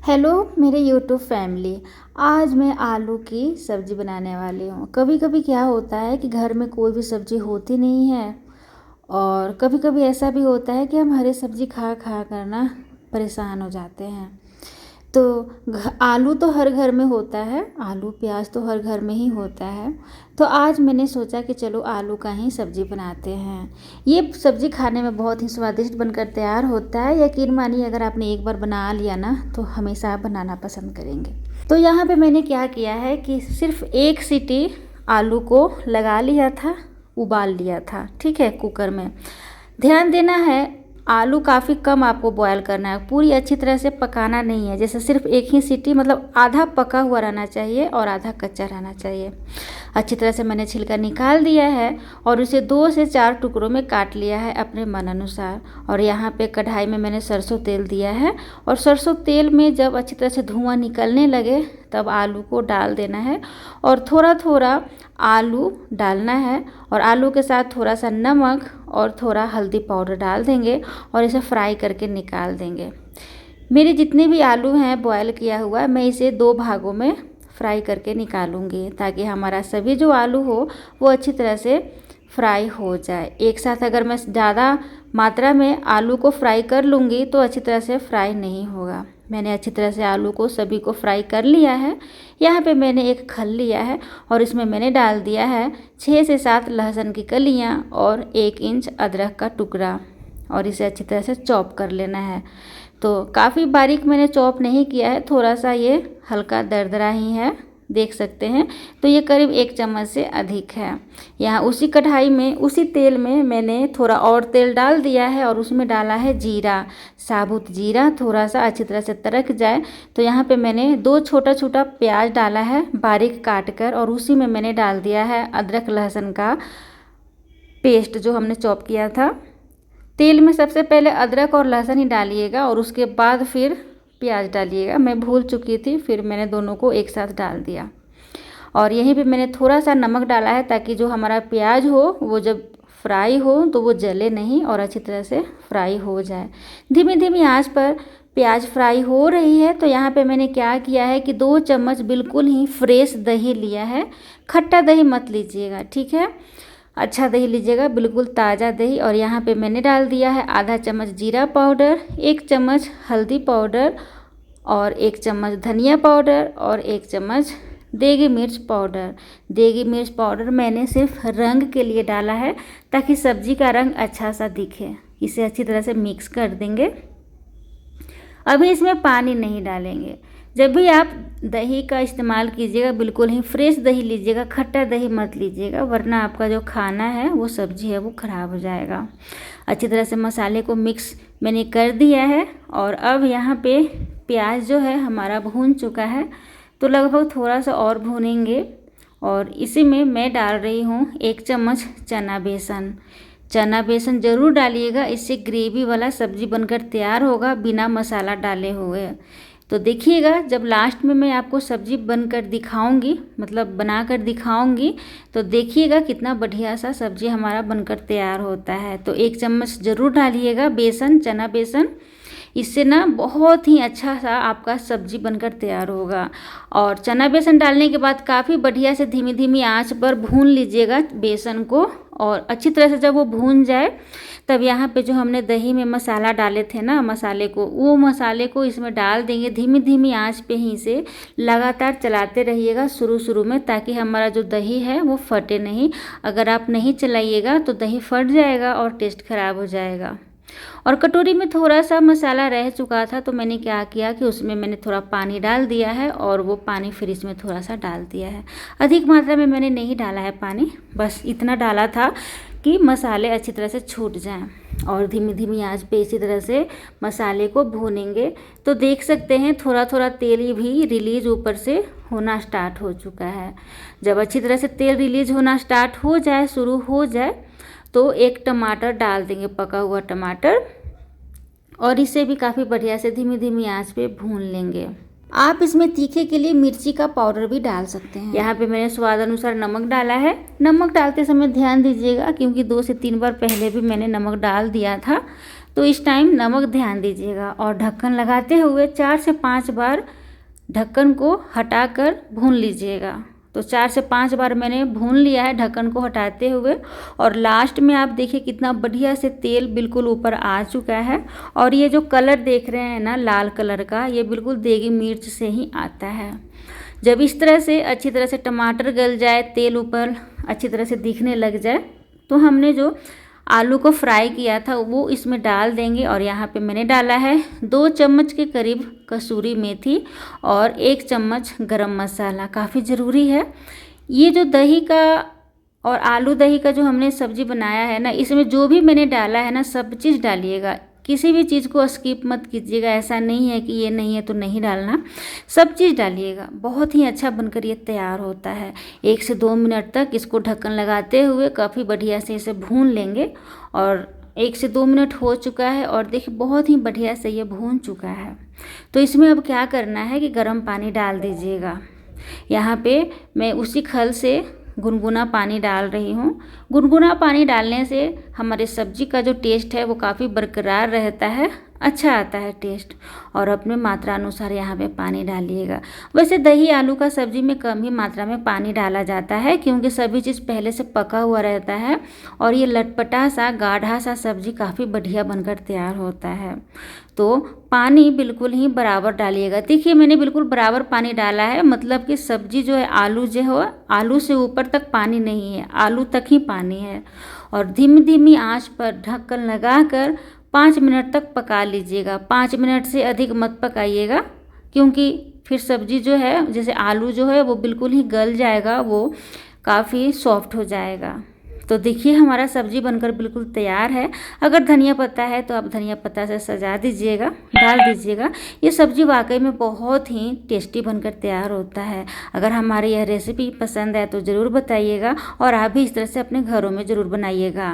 Hello मेरे YouTube family. आज मैं आलू की सब्ज़ी बनाने वाली हूँ। कभी कभी क्या होता है कि घर में कोई भी सब्ज़ी होती नहीं है और कभी कभी ऐसा भी होता है कि हम हरी सब्ज़ी खा खा कर ना परेशान हो जाते हैं। तो आलू तो हर घर में होता है, आलू प्याज तो हर घर में ही होता है। तो आज मैंने सोचा कि चलो आलू का ही सब्ज़ी बनाते हैं। ये सब्ज़ी खाने में बहुत ही स्वादिष्ट बनकर तैयार होता है। यकीन मानिए, अगर आपने एक बार बना लिया ना तो हमेशा आप बनाना पसंद करेंगे। तो यहाँ पे मैंने क्या किया है कि सिर्फ एक सीटी आलू को लगा लिया था, उबाल लिया था, ठीक है, कुकर में। ध्यान देना है, आलू काफ़ी कम आपको बॉयल करना है, पूरी अच्छी तरह से पकाना नहीं है। जैसे सिर्फ एक ही सीटी, मतलब आधा पका हुआ रहना चाहिए और आधा कच्चा रहना चाहिए। अच्छी तरह से मैंने छिलका निकाल दिया है और उसे 2 से 4 टुकड़ों में काट लिया है अपने मन अनुसार। और यहाँ पे कढ़ाई में मैंने सरसों तेल दिया है और सरसों तेल में जब अच्छी तरह से धुआं निकलने लगे तब आलू को डाल देना है और थोड़ा थोड़ा आलू डालना है और आलू के साथ थोड़ा सा नमक और थोड़ा हल्दी पाउडर डाल देंगे और इसे फ्राई करके निकाल देंगे। मेरे जितने भी आलू हैं बॉयल किया हुआ, मैं इसे 2 भागों में फ्राई करके निकालूंगी ताकि हमारा सभी जो आलू हो वो अच्छी तरह से फ्राई हो जाए। एक साथ अगर मैं ज़्यादा मात्रा में आलू को फ्राई कर लूँगी तो अच्छी तरह से फ्राई नहीं होगा। मैंने अच्छी तरह से आलू को सभी को फ्राई कर लिया है। यहाँ पे मैंने एक खल लिया है और इसमें मैंने डाल दिया है 6 से 7 लहसुन की कलियाँ और 1 इंच अदरक का टुकड़ा और इसे अच्छी तरह से चॉप कर लेना है। तो काफ़ी बारीक मैंने चॉप नहीं किया है, थोड़ा सा ये हल्का दरदरा ही है, देख सकते हैं। तो ये करीब 1 चम्मच से अधिक है। यहाँ उसी कढ़ाई में, उसी तेल में मैंने थोड़ा और तेल डाल दिया है और उसमें डाला है जीरा, साबुत जीरा। थोड़ा सा अच्छी तरह से तड़क जाए तो यहाँ पे मैंने 2 छोटा छोटा प्याज डाला है बारीक काट कर और उसी में मैंने डाल दिया है अदरक लहसुन का पेस्ट जो हमने चॉप किया था। तेल में सबसे पहले अदरक और लहसुन ही डालिएगा और उसके बाद फिर प्याज डालिएगा। मैं भूल चुकी थी, फिर मैंने दोनों को एक साथ डाल दिया। और यहीं पे मैंने थोड़ा सा नमक डाला है ताकि जो हमारा प्याज हो वो जब फ्राई हो तो वो जले नहीं और अच्छी तरह से फ्राई हो जाए। धीमी धीमी आंच पर प्याज फ्राई हो रही है। तो यहाँ पे मैंने क्या किया है कि 2 चम्मच बिल्कुल ही फ्रेश दही लिया है। खट्टा दही मत लीजिएगा, ठीक है, अच्छा दही लीजिएगा, बिल्कुल ताज़ा दही। और यहाँ पे मैंने डाल दिया है आधा चम्मच जीरा पाउडर, 1 चम्मच हल्दी पाउडर और 1 चम्मच धनिया पाउडर और 1 चम्मच देगी मिर्च पाउडर। देगी मिर्च पाउडर मैंने सिर्फ रंग के लिए डाला है ताकि सब्जी का रंग अच्छा सा दिखे। इसे अच्छी तरह से मिक्स कर देंगे। अभी इसमें पानी नहीं डालेंगे। जब भी आप दही का इस्तेमाल कीजिएगा बिल्कुल ही फ्रेश दही लीजिएगा, खट्टा दही मत लीजिएगा, वरना आपका जो खाना है वो सब्जी है वो ख़राब हो जाएगा। अच्छी तरह से मसाले को मिक्स मैंने कर दिया है और अब यहाँ पे प्याज जो है हमारा भून चुका है, तो लगभग थोड़ा सा और भूनेंगे। और इसी में मैं डाल रही हूँ 1 चम्मच चना बेसन। चना बेसन ज़रूर डालिएगा, इससे ग्रेवी वाला सब्जी बनकर तैयार होगा बिना मसाला डाले हुए। तो देखिएगा जब लास्ट में मैं आपको सब्जी बनकर दिखाऊंगी, मतलब बनाकर दिखाऊंगी, तो देखिएगा कितना बढ़िया सा सब्जी हमारा बनकर तैयार होता है। तो 1 चम्मच ज़रूर डालिएगा बेसन, चना बेसन। इससे ना बहुत ही अच्छा सा आपका सब्जी बनकर तैयार होगा। और चना बेसन डालने के बाद काफ़ी बढ़िया से धीमी धीमी आंच पर भून लीजिएगा बेसन को। और अच्छी तरह से जब वो भून जाए तब यहाँ पे जो हमने दही में मसाला डाले थे ना, वो मसाले को इसमें डाल देंगे। धीमी धीमी आंच पे ही से लगातार चलाते रहिएगा शुरू में, ताकि हमारा जो दही है वो फटे नहीं। अगर आप नहीं चलाइएगा तो दही फट जाएगा और टेस्ट खराब हो जाएगा। और कटोरी में थोड़ा सा मसाला रह चुका था तो मैंने क्या किया कि उसमें मैंने थोड़ा पानी डाल दिया है और वो पानी फिर इसमें थोड़ा सा डाल दिया है। अधिक मात्रा में मैंने नहीं डाला है पानी, बस इतना डाला था कि मसाले अच्छी तरह से छूट जाएं। और धीमी धीमी आंच पे इसी तरह से मसाले को भूनेंगे। तो देख सकते हैं थोड़ा थोड़ा तेल भी रिलीज ऊपर से होना स्टार्ट हो चुका है। जब अच्छी तरह से तेल रिलीज होना स्टार्ट हो जाए, शुरू हो जाए, तो 1 टमाटर डाल देंगे, पका हुआ टमाटर, और इसे भी काफ़ी बढ़िया से धीमी धीमी आंच पे भून लेंगे। आप इसमें तीखे के लिए मिर्ची का पाउडर भी डाल सकते हैं। यहाँ पे मैंने स्वाद अनुसार नमक डाला है। नमक डालते समय ध्यान दीजिएगा क्योंकि 2 से 3 बार पहले भी मैंने नमक डाल दिया था। तो इस टाइम नमक ध्यान दीजिएगा और ढक्कन लगाते हुए 4 से 5 बार ढक्कन को हटाकर भून लीजिएगा। तो 4 से 5 बार मैंने भून लिया है ढक्कन को हटाते हुए, और लास्ट में आप देखिए कितना बढ़िया से तेल बिल्कुल ऊपर आ चुका है। और ये जो कलर देख रहे हैं ना लाल कलर का, ये बिल्कुल देगी मिर्च से ही आता है। जब इस तरह से अच्छी तरह से टमाटर गल जाए, तेल ऊपर अच्छी तरह से दिखने लग जाए, तो हमने जो आलू को फ्राई किया था वो इसमें डाल देंगे। और यहाँ पे मैंने डाला है 2 चम्मच के करीब कसूरी मेथी और 1 चम्मच गरम मसाला, काफ़ी ज़रूरी है। ये जो दही का और आलू दही का जो हमने सब्ज़ी बनाया है ना, इसमें जो भी मैंने डाला है ना सब चीज़ डालिएगा, किसी भी चीज़ को स्किप मत कीजिएगा। ऐसा नहीं है कि ये नहीं है तो नहीं डालना, सब चीज़ डालिएगा। बहुत ही अच्छा बनकर ये तैयार होता है। 1 से 2 मिनट तक इसको ढक्कन लगाते हुए काफ़ी बढ़िया से इसे भून लेंगे। और 1 से 2 मिनट हो चुका है और देखिए बहुत ही बढ़िया से ये भून चुका है। तो इसमें अब क्या करना है कि गर्म पानी डाल दीजिएगा। यहाँ पे मैं उसी खल से गुनगुना पानी डाल रही हूँ। गुनगुना पानी डालने से हमारे सब्जी का जो टेस्ट है वो काफ़ी बरकरार रहता है, अच्छा आता है टेस्ट। और अपने मात्रा अनुसार यहाँ पे पानी डालिएगा। वैसे दही आलू का सब्जी में कम ही मात्रा में पानी डाला जाता है, क्योंकि सभी चीज़ पहले से पका हुआ रहता है और ये लटपटा सा गाढ़ा सा सब्जी काफ़ी बढ़िया बनकर तैयार होता है। तो पानी बिल्कुल ही बराबर डालिएगा। देखिए मैंने बिल्कुल बराबर पानी डाला है, मतलब कि सब्जी जो है आलू जो हो, आलू से ऊपर तक पानी नहीं है, आलू तक ही पानी है। और धीमी धीमी आंच पर ढक्कन लगाकर 5 मिनट तक पका लीजिएगा। 5 मिनट से अधिक मत पकाइएगा, क्योंकि फिर सब्जी जो है, जैसे आलू जो है वो बिल्कुल ही गल जाएगा, वो काफ़ी सॉफ्ट हो जाएगा। तो देखिए हमारा सब्जी बनकर बिल्कुल तैयार है। अगर धनिया पत्ता है तो आप धनिया पत्ता से सजा दीजिएगा, डाल दीजिएगा। ये सब्जी वाकई में बहुत ही टेस्टी बनकर तैयार होता है। अगर हमारी यह रेसिपी पसंद है तो ज़रूर बताइएगा और आप भी इस तरह से अपने घरों में ज़रूर बनाइएगा।